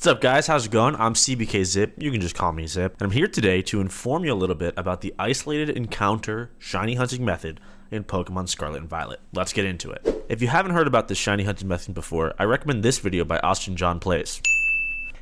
What's up guys, how's it going? I'm CBK Zip, you can just call me Zip, and I'm here today to inform you a little bit about the isolated encounter shiny hunting method in Pokemon Scarlet and Violet. Let's get into it. If you haven't heard about this shiny hunting method before, I recommend this video by Austin John Plays.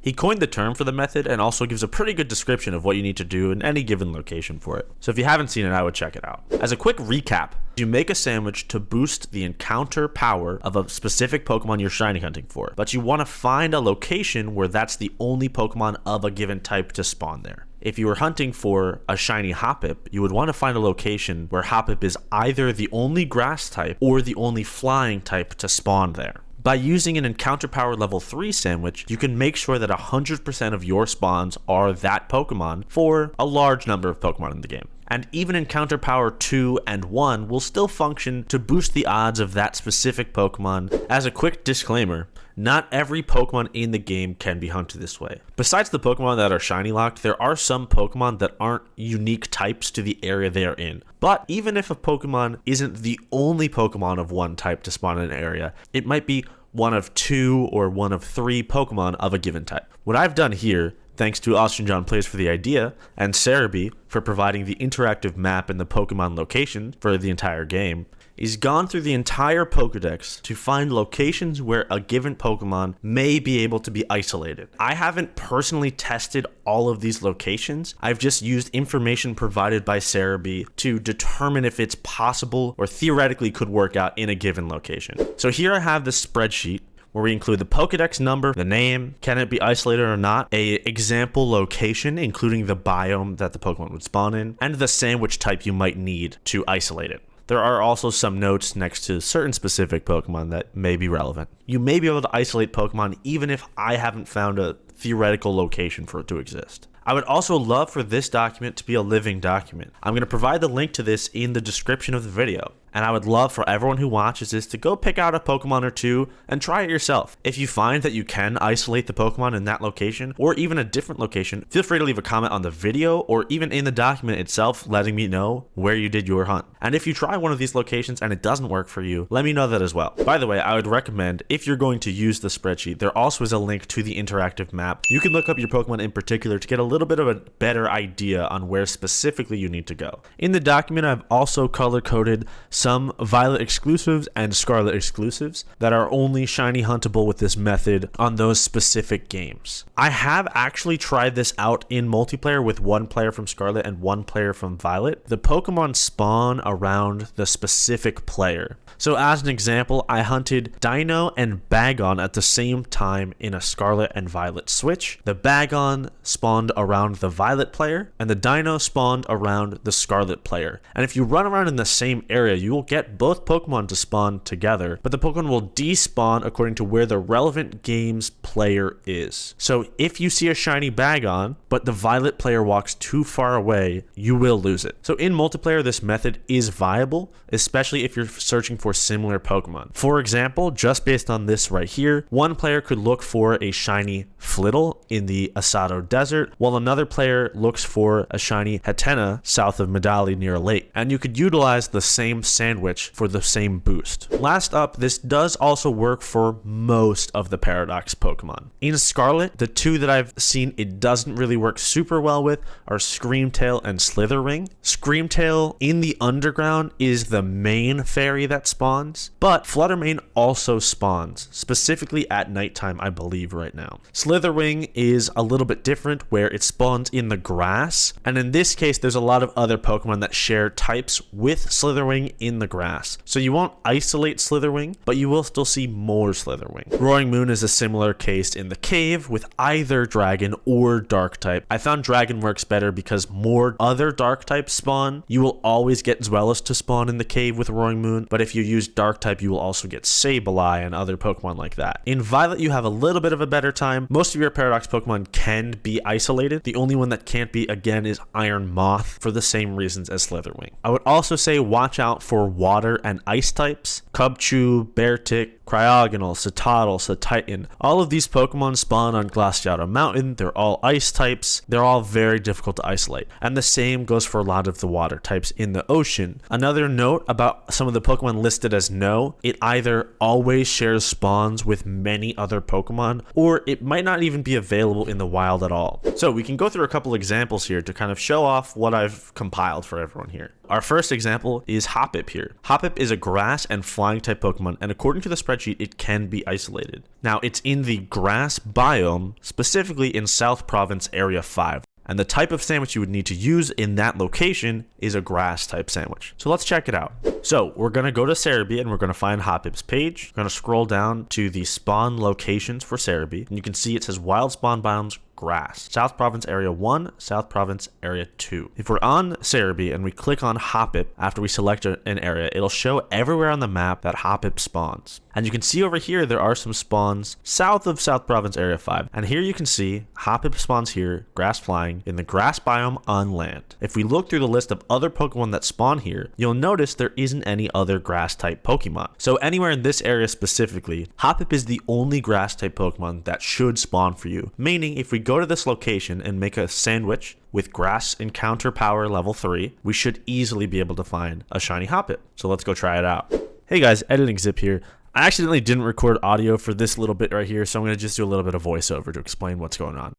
He coined the term for the method and also gives a pretty good description of what you need to do in any given location for it. So if you haven't seen it, I would check it out. As a quick recap, you make a sandwich to boost the encounter power of a specific Pokemon you're shiny hunting for, but you want to find a location where that's the only Pokemon of a given type to spawn there. If you were hunting for a shiny Hoppip, you would want to find a location where Hoppip is either the only grass type or the only flying type to spawn there. By using an encounter power level 3 sandwich, you can make sure that 100% of your spawns are that Pokemon for a large number of Pokemon in the game. And even encounter power 2 and 1 will still function to boost the odds of that specific Pokemon. As a quick disclaimer, not every Pokemon in the game can be hunted this way. Besides the Pokemon that are shiny locked, there are some Pokemon that aren't unique types to the area they are in. But even if a Pokemon isn't the only Pokemon of one type to spawn in an area, it might be one of 2 or one of 3 Pokemon of a given type. What I've done here, thanks to Austin John Plays for the idea, and Cerebi for providing the interactive map and the Pokemon location for the entire game, is gone through the entire Pokedex to find locations where a given Pokemon may be able to be isolated. I haven't personally tested all of these locations. I've just used information provided by Cerebi to determine if it's possible or theoretically could work out in a given location. So here I have this spreadsheet where we include the Pokedex number, the name, can it be isolated or not, a example location, including the biome that the Pokemon would spawn in, and the sandwich type you might need to isolate it. There are also some notes next to certain specific Pokemon that may be relevant. You may be able to isolate Pokemon even if I haven't found a theoretical location for it to exist. I would also love for this document to be a living document. I'm going to provide the link to this in the description of the video. And I would love for everyone who watches this to go pick out a Pokemon or two and try it yourself. If you find that you can isolate the Pokemon in that location or even a different location, feel free to leave a comment on the video or even in the document itself letting me know where you did your hunt. And if you try one of these locations and it doesn't work for you, let me know that as well. By the way, I would recommend if you're going to use the spreadsheet, there also is a link to the interactive map. You can look up your Pokemon in particular to get a little bit of a better idea on where specifically you need to go. In the document, I've also color-coded some Violet exclusives and Scarlet exclusives that are only shiny huntable with this method on those specific games. I have actually tried this out in multiplayer with one player from Scarlet and one player from Violet. The Pokemon spawn around the specific player. So as an example, I hunted Dino and Bagon at the same time in a Scarlet and Violet switch. The Bagon spawned around the Violet player and the Dino spawned around the Scarlet player. And if you run around in the same area, you will get both Pokemon to spawn together, but the Pokemon will despawn according to where the relevant game's player is. So if you see a shiny Bagon, but the Violet player walks too far away, you will lose it. So in multiplayer, this method is viable, especially if you're searching for similar Pokemon. For example, just based on this right here, one player could look for a shiny Flittle in the Asado Desert, while another player looks for a shiny Hatena south of Medali near a lake. And you could utilize the same sandwich for the same boost. Last up, this does also work for most of the Paradox Pokemon. In Scarlet, the two that I've seen it doesn't really work super well with are Screamtail and Slitherwing. Screamtail in the underground is the main fairy that spawns, but Fluttermane also spawns, specifically at nighttime, I believe right now. Slitherwing is a little bit different where it spawns in the grass, and in this case, there's a lot of other Pokemon that share types with Slitherwing in the grass. So you won't isolate Slitherwing, but you will still see more Slitherwing. Roaring Moon is a similar case in the cave with either Dragon or Dark type. I found Dragon works better because more other Dark types spawn. You will always get Zweilous to spawn in the cave with Roaring Moon, but if you use Dark type, you will also get Sableye and other Pokemon like that. In Violet, you have a little bit of a better time. Most of your Paradox Pokemon can be isolated. The only one that can't be, again, is Iron Moth for the same reasons as Slitherwing. I would also say watch out for for water and ice types. Cubchoo, Beartic, Cryogonal, Citadel, Cetitan. All of these Pokemon spawn on Glaciato Mountain. They're all ice types. They're all very difficult to isolate. And the same goes for a lot of the water types in the ocean. Another note about some of the Pokemon listed as no, it either always shares spawns with many other Pokemon, or it might not even be available in the wild at all. So we can go through a couple examples here to kind of show off what I've compiled for everyone here. Our first example is Hoppip here. Hoppip is a grass and flying type Pokemon, and according to the spreadsheet, it can be isolated. Now, it's in the grass biome, specifically in South Province Area 5. And the type of sandwich you would need to use in that location is a grass type sandwich. So let's check it out. So we're going to go to Cerebi and we're going to find Hoppip's page. We're going to scroll down to the spawn locations for Cerebi. And you can see it says wild spawn biomes, grass. South Province Area 1, South Province Area 2. If we're on Cerebi and we click on Hoppip after we select an area, it'll show everywhere on the map that Hoppip spawns. And you can see over here there are some spawns south of South Province Area 5. And here you can see Hoppip spawns here, grass flying, in the grass biome on land. If we look through the list of other Pokemon that spawn here, you'll notice there isn't any other grass type Pokemon. So anywhere in this area specifically, Hoppip is the only grass type Pokemon that should spawn for you. Meaning if we go to this location and make a sandwich with grass encounter power level 3, we should easily be able to find a shiny Hoppip. So let's go try it out. Hey guys, Editing Zip here. I accidentally didn't record audio for this little bit right here, so I'm going to just do a little bit of voiceover to explain what's going on.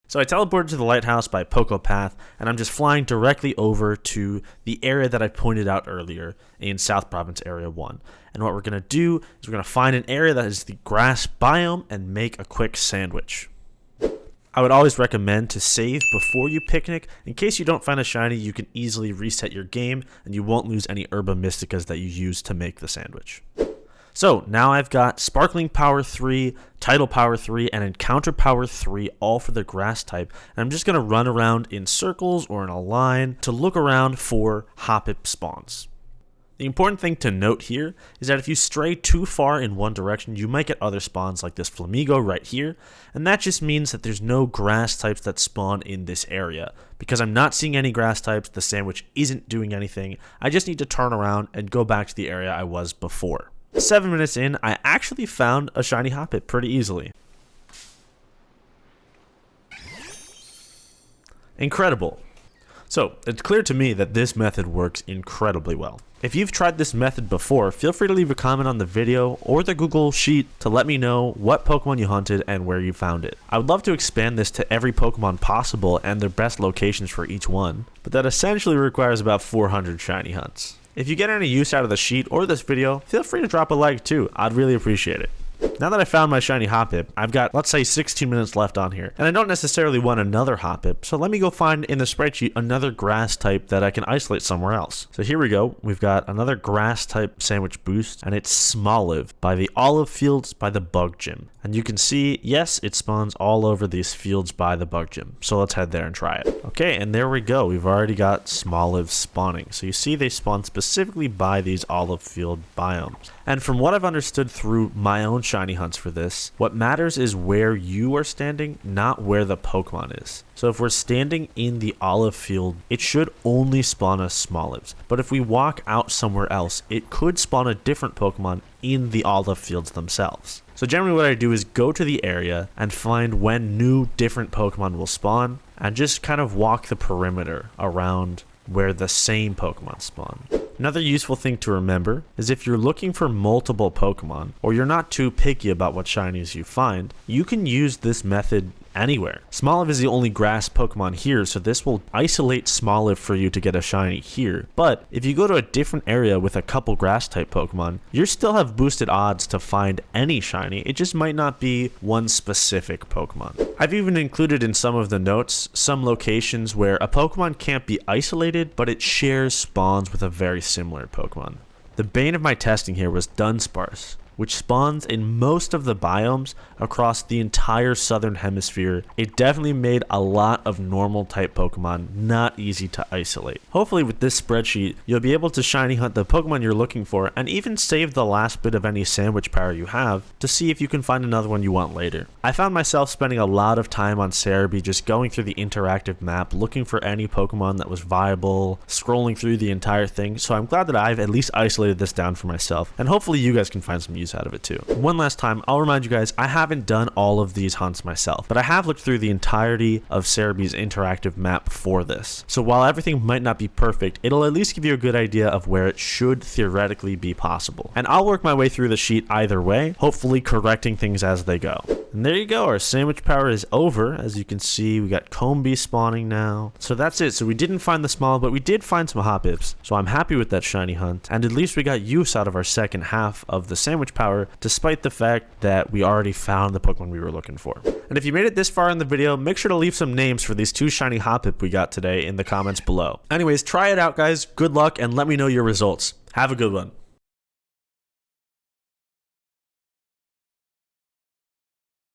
So I teleported to the lighthouse by Pokepath, and I'm just flying directly over to the area that I pointed out earlier in South Province Area 1. And what we're going to do is we're going to find an area that is the grass biome and make a quick sandwich. I would always recommend to save before you picnic. In case you don't find a shiny, you can easily reset your game and you won't lose any Herba Mysticas that you used to make the sandwich. So now I've got Sparkling Power 3, Tidal Power 3, and Encounter Power 3 all for the grass type. And I'm just going to run around in circles or in a line to look around for Hoppip spawns. The important thing to note here is that if you stray too far in one direction, you might get other spawns like this Flamigo right here, and that just means that there's no grass types that spawn in this area. Because I'm not seeing any grass types, the sandwich isn't doing anything, I just need to turn around and go back to the area I was before. 7 minutes in, I actually found a shiny Hoppip pretty easily. Incredible. So, it's clear to me that this method works incredibly well. If you've tried this method before, feel free to leave a comment on the video or the Google Sheet to let me know what Pokemon you hunted and where you found it. I would love to expand this to every Pokemon possible and their best locations for each one, but that essentially requires about 400 shiny hunts. If you get any use out of the sheet or this video, feel free to drop a like too, I'd really appreciate it. Now that I found my shiny Hoppip, I've got, let's say, 16 minutes left on here, and I don't necessarily want another Hoppip, so let me go find in the spreadsheet another grass type that I can isolate somewhere else. So here we go, we've got another grass type sandwich boost, and it's Smoliv by the olive fields by the bug gym. And you can see, yes, it spawns all over these fields by the bug gym, so let's head there and try it. Okay, and there we go, we've already got Smoliv spawning. So you see they spawn specifically by these olive field biomes. And from what I've understood through my own shiny hunts for this, what matters is where you are standing, not where the Pokemon is. So if we're standing in the olive field, it should only spawn us Smolivs. But if we walk out somewhere else, it could spawn a different Pokemon in the olive fields themselves. So generally what I do is go to the area and find when new different Pokemon will spawn and just kind of walk the perimeter around where the same Pokemon spawn. Another useful thing to remember is if you're looking for multiple Pokemon, or you're not too picky about what shinies you find, you can use this method anywhere. Smoliv is the only grass Pokemon here, so this will isolate Smoliv for you to get a shiny here. But if you go to a different area with a couple grass type Pokemon, you still have boosted odds to find any shiny. It just might not be one specific Pokemon. I've even included in some of the notes some locations where a Pokemon can't be isolated, but it shares spawns with a very similar Pokemon. The bane of my testing here was Dunsparce, which spawns in most of the biomes across the entire southern hemisphere. It definitely made a lot of normal type Pokemon not easy to isolate. Hopefully with this spreadsheet, you'll be able to shiny hunt the Pokemon you're looking for and even save the last bit of any sandwich power you have to see if you can find another one you want later. I found myself spending a lot of time on Cerebi just going through the interactive map, looking for any Pokemon that was viable, scrolling through the entire thing, so I'm glad that I've at least isolated this down for myself, and hopefully you guys can find some use out of it too. One last time, I'll remind you guys, I haven't done all of these hunts myself, but I have looked through the entirety of Cerebi's interactive map for this. So while everything might not be perfect, it'll at least give you a good idea of where it should theoretically be possible. And I'll work my way through the sheet either way, hopefully correcting things as they go. And there you go, our sandwich power is over. As you can see, we got Combee spawning now. So that's it. So we didn't find the Smoliv, but we did find some Hoppips. So I'm happy with that shiny hunt. And at least we got use out of our second half of the sandwich power, despite the fact that we already found the Pokemon we were looking for. And if you made it this far in the video, make sure to leave some names for these 2 shiny Hoppip we got today in the comments below. Anyways, try it out, guys. Good luck, and let me know your results. Have a good one.